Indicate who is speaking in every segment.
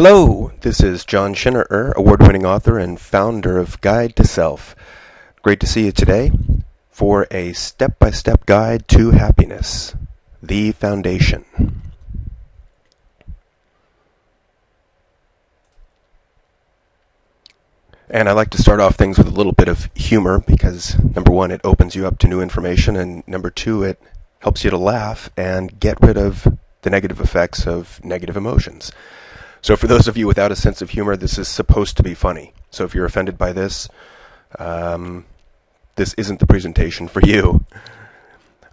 Speaker 1: Hello, this is John Schinnerer, award-winning author and founder of Guide to Self. Great to see you today for a step-by-step guide to happiness, the foundation. And I like to start off things with a little bit of humor because, number one, it opens you up to new information, and number two, it helps you to laugh and get rid of the negative effects of negative emotions. So for those of you without a sense of humor, this is supposed to be funny. So if you're offended by this, this isn't the presentation for you.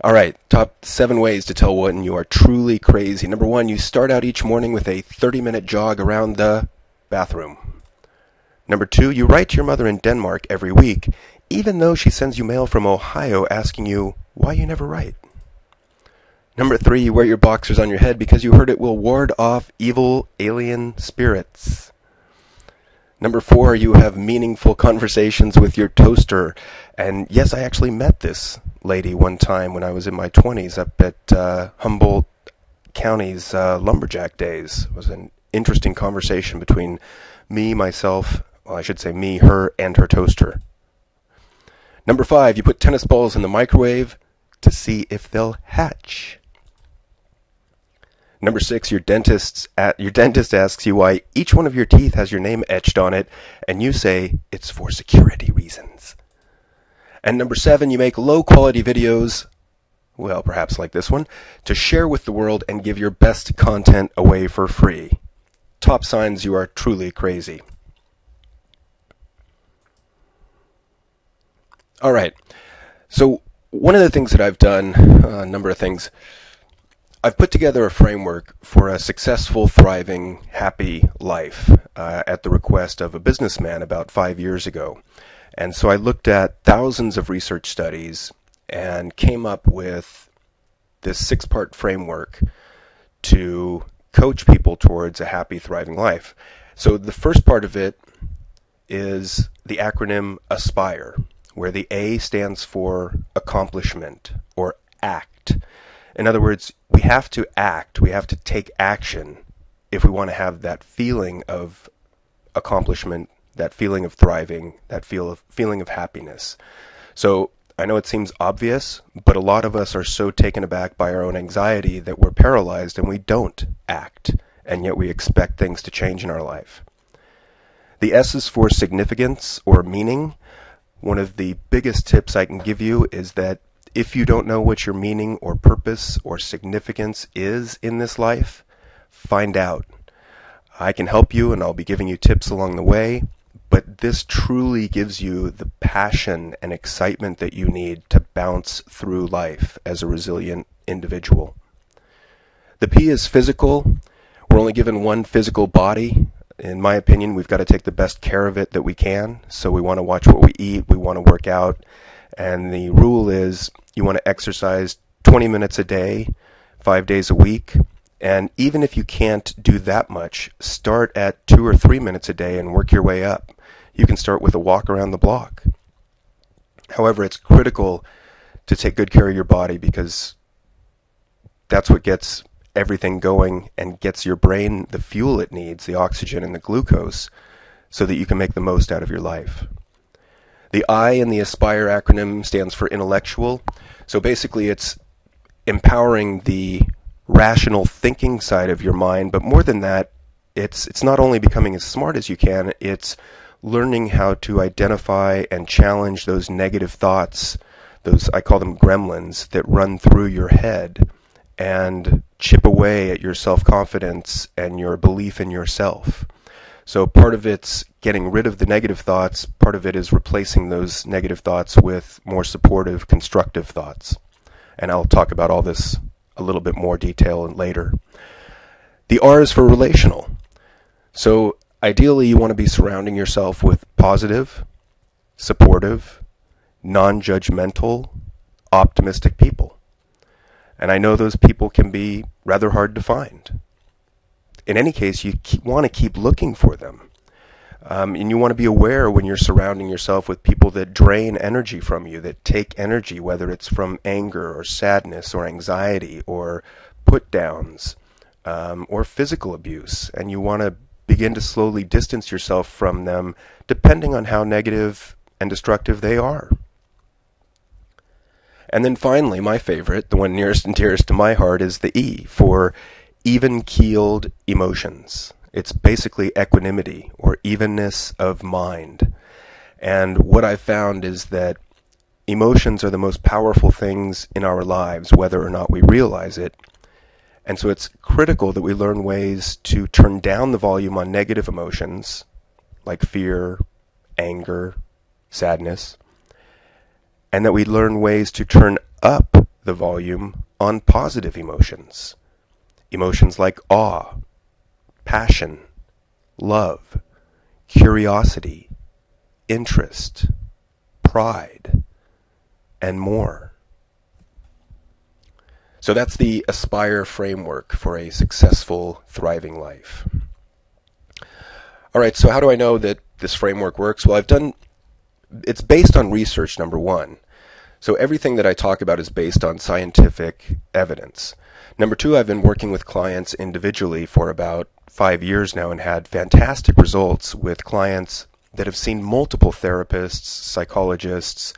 Speaker 1: All right, top 7 ways to tell when you are truly crazy. Number 1, you start out each morning with a 30-minute jog around the bathroom. Number 2, you write to your mother in Denmark every week, even though she sends you mail from Ohio asking you why you never write. Number 3, you wear your boxers on your head because you heard it will ward off evil alien spirits. Number 4, you have meaningful conversations with your toaster. And yes, I actually met this lady one time when I was in my 20s up at Humboldt County's lumberjack days. It was an interesting conversation between me, myself, well, I should say me, her, and her toaster. Number 5, you put tennis balls in the microwave to see if they'll hatch. Number 6, your dentist asks you why each one of your teeth has your name etched on it, and you say it's for security reasons. And number 7, you make low-quality videos, well, perhaps like this one, to share with the world and give your best content away for free. Top signs you are truly crazy. All right, so one of the things that I've done, a number of things, I've put together a framework for a successful, thriving, happy life at the request of a businessman about 5 years ago. And so I looked at thousands of research studies and came up with this 6-part framework to coach people towards a happy, thriving life. So the first part of it is the acronym ASPIRE, where the A stands for accomplishment or act. In other words, we have to act, we have to take action if we want to have that feeling of accomplishment, that feeling of thriving, that feeling of happiness. So I know it seems obvious, but a lot of us are so taken aback by our own anxiety that we're paralyzed and we don't act, and yet we expect things to change in our life. The S is for significance or meaning. One of the biggest tips I can give you is that if you don't know what your meaning or purpose or significance is in this life, find out. I can help you and I'll be giving you tips along the way, but this truly gives you the passion and excitement that you need to bounce through life as a resilient individual. The P is physical. We're only given one physical body. In my opinion, we've got to take the best care of it that we can. So we want to watch what we eat, we want to work out, and the rule is you want to exercise 20 minutes a day, 5 days a week. And even if you can't do that much, start at 2 or 3 minutes a day and work your way up. You can start with a walk around the block. However, it's critical to take good care of your body because that's what gets everything going and gets your brain the fuel it needs, the oxygen and the glucose, so that you can make the most out of your life. The I in the ASPIRE acronym stands for intellectual. So basically it's empowering the rational thinking side of your mind, but more than that, it's not only becoming as smart as you can, it's learning how to identify and challenge those negative thoughts, those, I call them gremlins, that run through your head and chip away at your self-confidence and your belief in yourself. So part of it's getting rid of the negative thoughts, part of it is replacing those negative thoughts with more supportive, constructive thoughts. And I'll talk about all this a little bit more detail later. The R is for relational. So ideally you want to be surrounding yourself with positive, supportive, non-judgmental, optimistic people. And I know those people can be rather hard to find. In any case, you want to keep looking for them. And you want to be aware when you're surrounding yourself with people that drain energy from you, that take energy, whether it's from anger or sadness or anxiety or put downs or physical abuse. And you want to begin to slowly distance yourself from them depending on how negative and destructive they are. And then finally, my favorite, the one nearest and dearest to my heart, is the E for even-keeled emotions. It's basically equanimity or evenness of mind. And what I've found is that emotions are the most powerful things in our lives, whether or not we realize it. And so it's critical that we learn ways to turn down the volume on negative emotions, like fear, anger, sadness, and that we learn ways to turn up the volume on positive emotions. Emotions like awe, passion, love, curiosity, interest, pride, and more. So that's the Aspire framework for a successful, thriving life. All right, so how do I know that this framework works? Well, it's based on research, number one. So everything that I talk about is based on scientific evidence. Number two, I've been working with clients individually for about 5 years now and had fantastic results with clients that have seen multiple therapists, psychologists,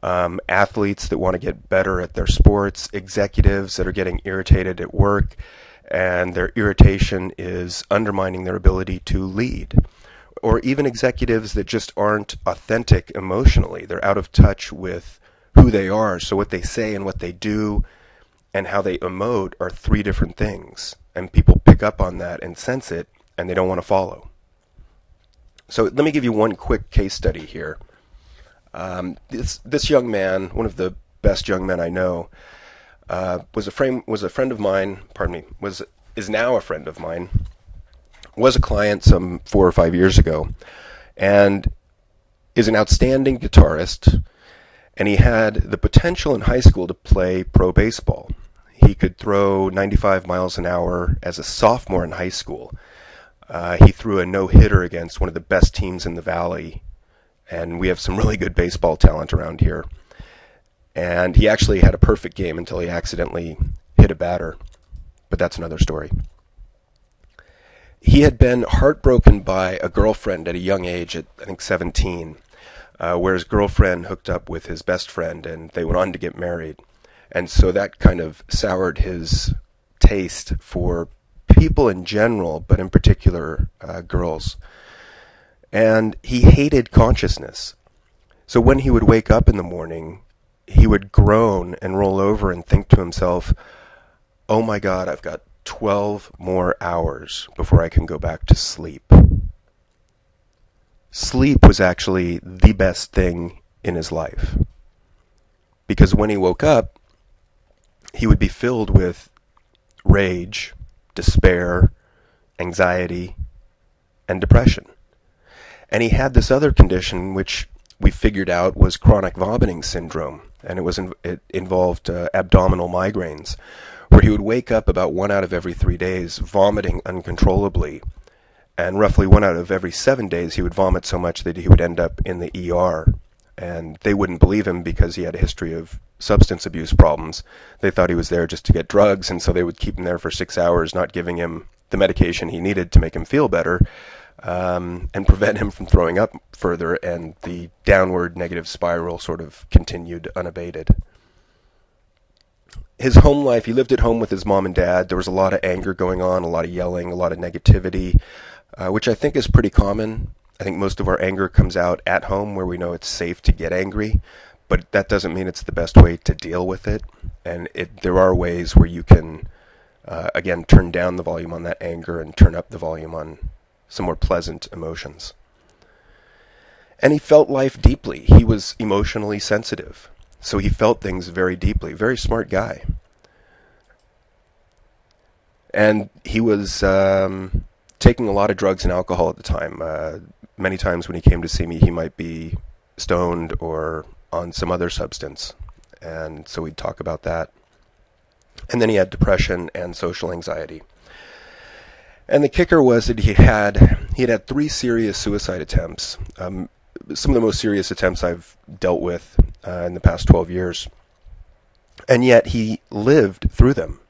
Speaker 1: athletes that want to get better at their sports, executives that are getting irritated at work, and their irritation is undermining their ability to lead. Or even executives that just aren't authentic emotionally. They're out of touch with who they are. So what they say and what they do and how they emote are three different things. And people pick up on that and sense it, and they don't want to follow. So let me give you one quick case study here. This young man, one of the best young men I know, was a friend of mine. Is now a friend of mine. Was a client some 4 or 5 years ago, and is an outstanding guitarist. And he had the potential in high school to play pro baseball. He could throw 95 miles an hour as a sophomore in high school. He threw a no-hitter against one of the best teams in the Valley, and we have some really good baseball talent around here. And he actually had a perfect game until he accidentally hit a batter, but that's another story. He had been heartbroken by a girlfriend at a young age, at I think 17, where his girlfriend hooked up with his best friend, and they went on to get married. And so that kind of soured his taste for people in general, but in particular girls. And he hated consciousness. So when he would wake up in the morning, he would groan and roll over and think to himself, oh my God, I've got 12 more hours before I can go back to sleep. Sleep was actually the best thing in his life. Because when he woke up, he would be filled with rage, despair, anxiety, and depression. And he had this other condition, which we figured out was chronic vomiting syndrome, and it involved abdominal migraines, where he would wake up about 1 out of every 3 days vomiting uncontrollably, and roughly 1 out of every 7 days he would vomit so much that he would end up in the ER. And they wouldn't believe him because he had a history of substance abuse problems. They thought he was there just to get drugs, and so they would keep him there for 6 hours, not giving him the medication he needed to make him feel better, and prevent him from throwing up further, and the downward negative spiral sort of continued unabated. His home life, he lived at home with his mom and dad. There was a lot of anger going on, a lot of yelling, a lot of negativity, which I think is pretty common. I think most of our anger comes out at home where we know it's safe to get angry, but that doesn't mean it's the best way to deal with it. And there are ways where you can, again, turn down the volume on that anger and turn up the volume on some more pleasant emotions. And he felt life deeply. He was emotionally sensitive. So he felt things very deeply. Very smart guy. And he was taking a lot of drugs and alcohol at the time. Many times when he came to see me, he might be stoned or on some other substance. And so we'd talk about that. And then he had depression and social anxiety. And the kicker was that he had 3 serious suicide attempts. Some of the most serious attempts I've dealt with in the past 12 years. And yet he lived through them.